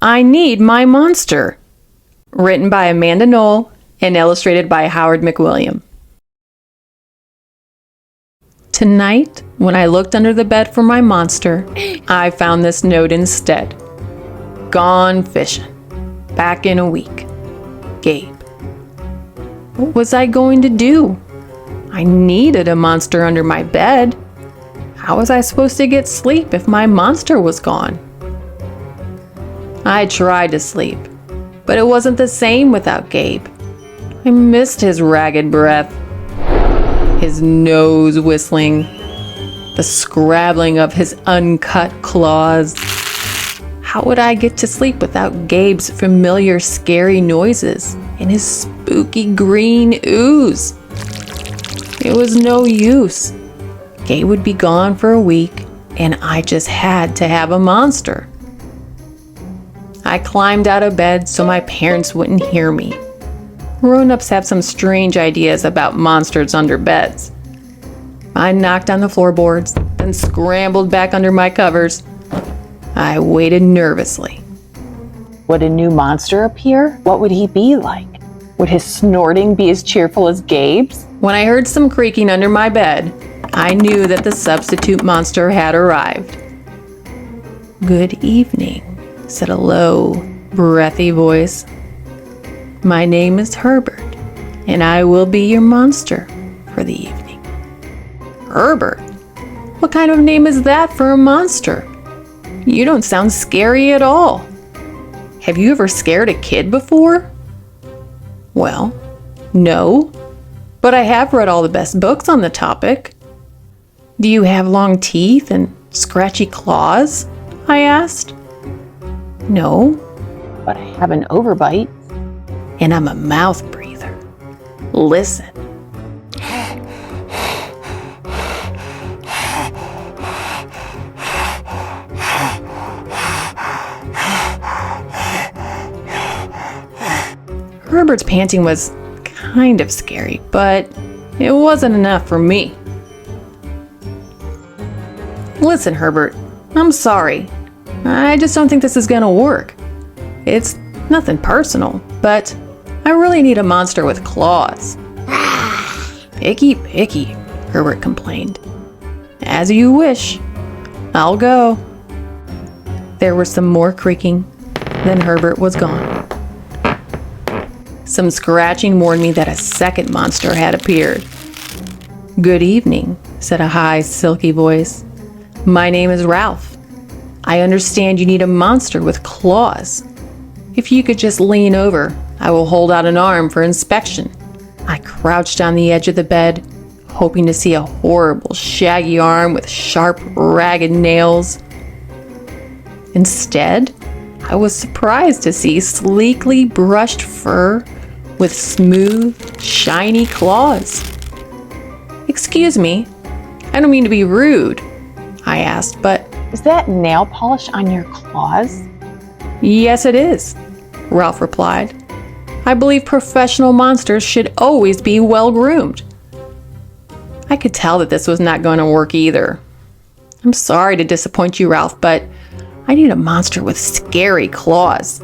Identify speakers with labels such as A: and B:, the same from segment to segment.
A: I Need My Monster. Written by Amanda Noll and illustrated by Howard McWilliam. Tonight, when I looked under the bed for my monster, I found this note instead. Gone fishing. Back in a week. Gabe. What was I going to do? I needed a monster under my bed. How was I supposed to get sleep if my monster was gone? I tried to sleep, but it wasn't the same without Gabe. I missed his ragged breath, his nose whistling, the scrabbling of his uncut claws. How would I get to sleep without Gabe's familiar scary noises and his spooky green ooze? It was no use. Gabe would be gone for a week, and I just had to have a monster. I climbed out of bed so my parents wouldn't hear me. Grown-ups have some strange ideas about monsters under beds. I knocked on the floorboards, then scrambled back under my covers. I waited nervously.
B: Would a new monster appear? What would he be like? Would his snorting be as cheerful as Gabe's?
A: When I heard some creaking under my bed, I knew that the substitute monster had arrived. "Good evening," said a low, breathy voice. "My name is Herbert, and I will be your monster for the evening." Herbert? What kind of name is that for a monster? You don't sound scary at all. Have you ever scared a kid before? Well, no, but I have read all the best books on the topic. Do you have long teeth and scratchy claws? I asked. No,
B: But I have an overbite.
A: and I'm a mouth breather. Listen. Herbert's panting was kind of scary, but it wasn't enough for me. Listen, Herbert, I'm sorry. I just don't think this is gonna work. It's nothing personal, but I really need a monster with claws. Picky, picky, Herbert complained. As you wish. I'll go. There was some more creaking, then Herbert was gone. Some scratching warned me that a second monster had appeared. "Good evening," said a high, silky voice. "My name is Ralph. I understand you need a monster with claws. If you could just lean over, I will hold out an arm for inspection." I crouched on the edge of the bed, hoping to see a horrible, shaggy arm with sharp, ragged nails. Instead, I was surprised to see sleekly brushed fur with smooth, shiny claws. "Excuse me, I don't mean to be rude," I asked, but
B: Is that nail polish on your claws?
A: "Yes, it is," Ralph replied. "I believe professional monsters should always be well groomed." I could tell that this was not going to work either. "I'm sorry to disappoint you, Ralph, but I need a monster with scary claws.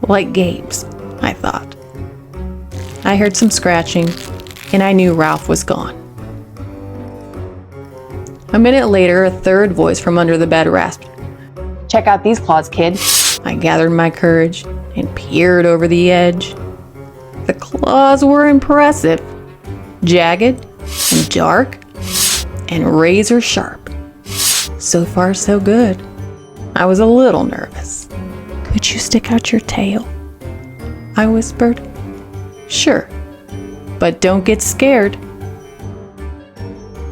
A: Like Gabe's," I thought. I heard some scratching, and I knew Ralph was gone. A minute later, a third voice from under the bed rasped.
B: Check out these claws, kid.
A: I gathered my courage and peered over the edge. The claws were impressive, jagged and dark and razor sharp. So far, so good. I was a little nervous. "Could you stick out your tail?" I whispered. "Sure, but don't get scared."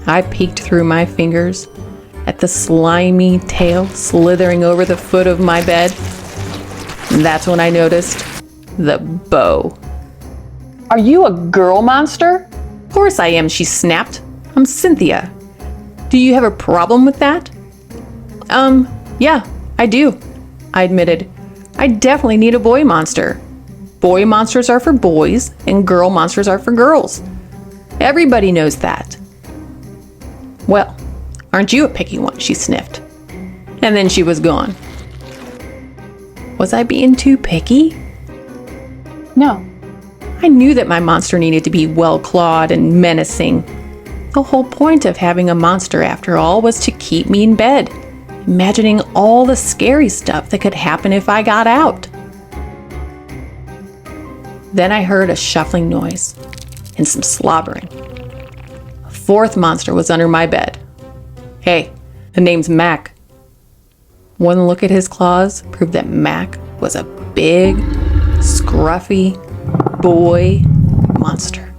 A: I peeked through my fingers at the slimy tail slithering over the foot of my bed. And that's when I noticed the bow.
B: Are you a girl monster?
A: "Of course I am," she snapped. "I'm Cynthia. Do you have a problem with that?" Yeah, I do," I admitted. "I definitely need a boy monster. Boy monsters are for boys, and girl monsters are for girls. Everybody knows that." "Well, aren't you a picky one?" she sniffed. And then she was gone. Was I being too picky?
B: No.
A: I knew that my monster needed to be well-clawed and menacing. The whole point of having a monster, after all, was to keep me in bed, imagining all the scary stuff that could happen if I got out. Then I heard a shuffling noise and some slobbering. A fourth monster was under my bed. Hey, the name's Mac. One look at his claws proved that Mac was a big, scruffy boy monster.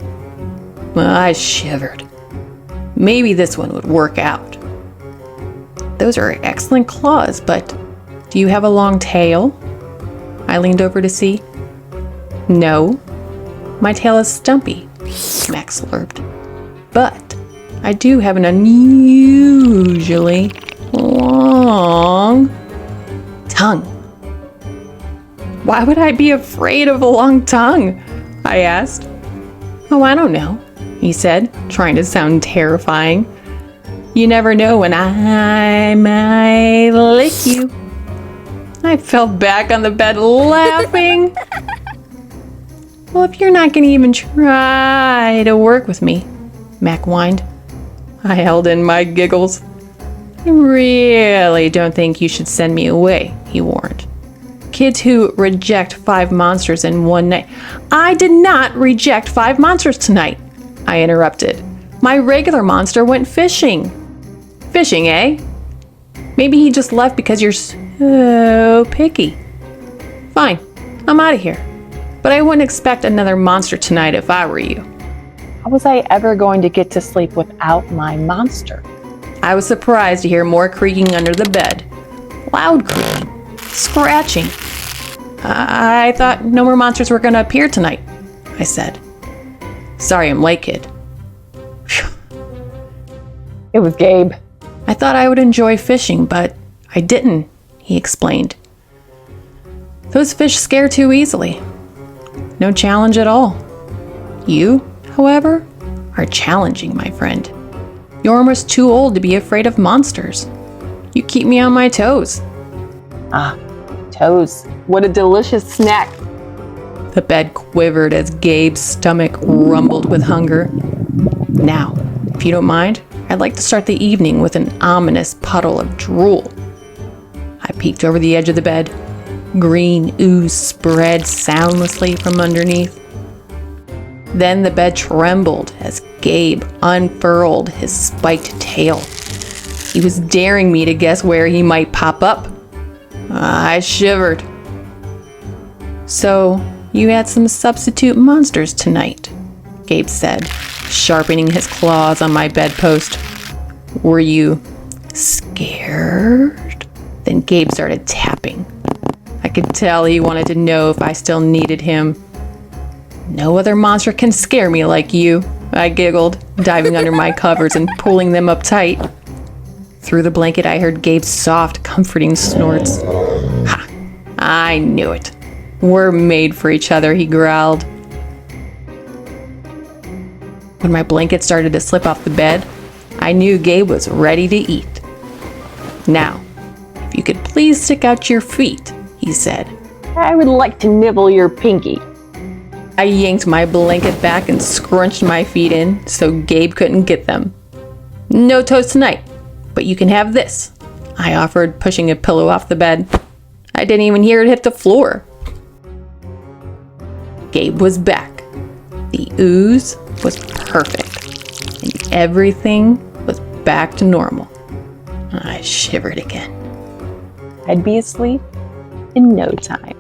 A: Well, I shivered. Maybe this one would work out. Those are excellent claws, but do you have a long tail? I leaned over to see. No, my tail is stumpy, Max slurped. But I do have an unusually long tongue. Why would I be afraid of a long tongue? I asked. Oh, I don't know, he said, trying to sound terrifying. You never know when I might lick you. I fell back on the bed laughing. Well, if you're not going to even try to work with me, Mac whined. I held in my giggles. I really don't think you should send me away, he warned. Kids who reject 5 monsters in one night. I did not reject 5 monsters tonight, I interrupted. My regular monster went fishing. Fishing, eh? Maybe he just left because you're so picky. Fine, I'm out of here. But I wouldn't expect another monster tonight if I were you.
B: How was I ever going to get to sleep without my monster?
A: I was surprised to hear more creaking under the bed. Loud creaking. Scratching. I thought no more monsters were going to appear tonight, I said. Sorry I'm late, kid. Whew.
B: It was Gabe.
A: I thought I would enjoy fishing, but I didn't, he explained. Those fish scare too easily. No challenge at all. You, however, are challenging, my friend. You're almost too old to be afraid of monsters. You keep me on my toes.
B: Ah, toes. What a delicious snack.
A: The bed quivered as Gabe's stomach rumbled with hunger. Now, if you don't mind, I'd like to start the evening with an ominous puddle of drool. I peeked over the edge of the bed. Green ooze spread soundlessly from underneath. Then the bed trembled as Gabe unfurled his spiked tail. He was daring me to guess where he might pop up. I shivered. So, you had some substitute monsters tonight, Gabe said, sharpening his claws on my bedpost. Were you scared? Then Gabe started tapping. I could tell he wanted to know if I still needed him. No other monster can scare me like you, I giggled, diving under my covers and pulling them up tight. Through the blanket, I heard Gabe's soft, comforting snorts. Ha! I knew it. We're made for each other, he growled. When my blanket started to slip off the bed, I knew Gabe was ready to eat. Now, if you could please stick out your feet, he said.
B: I would like to nibble your pinky.
A: I yanked my blanket back and scrunched my feet in so Gabe couldn't get them. No toes tonight, but you can have this, I offered, pushing a pillow off the bed. I didn't even hear it hit the floor. Gabe was back. The ooze was perfect, and everything was back to normal. I shivered again.
B: I'd be asleep in no time.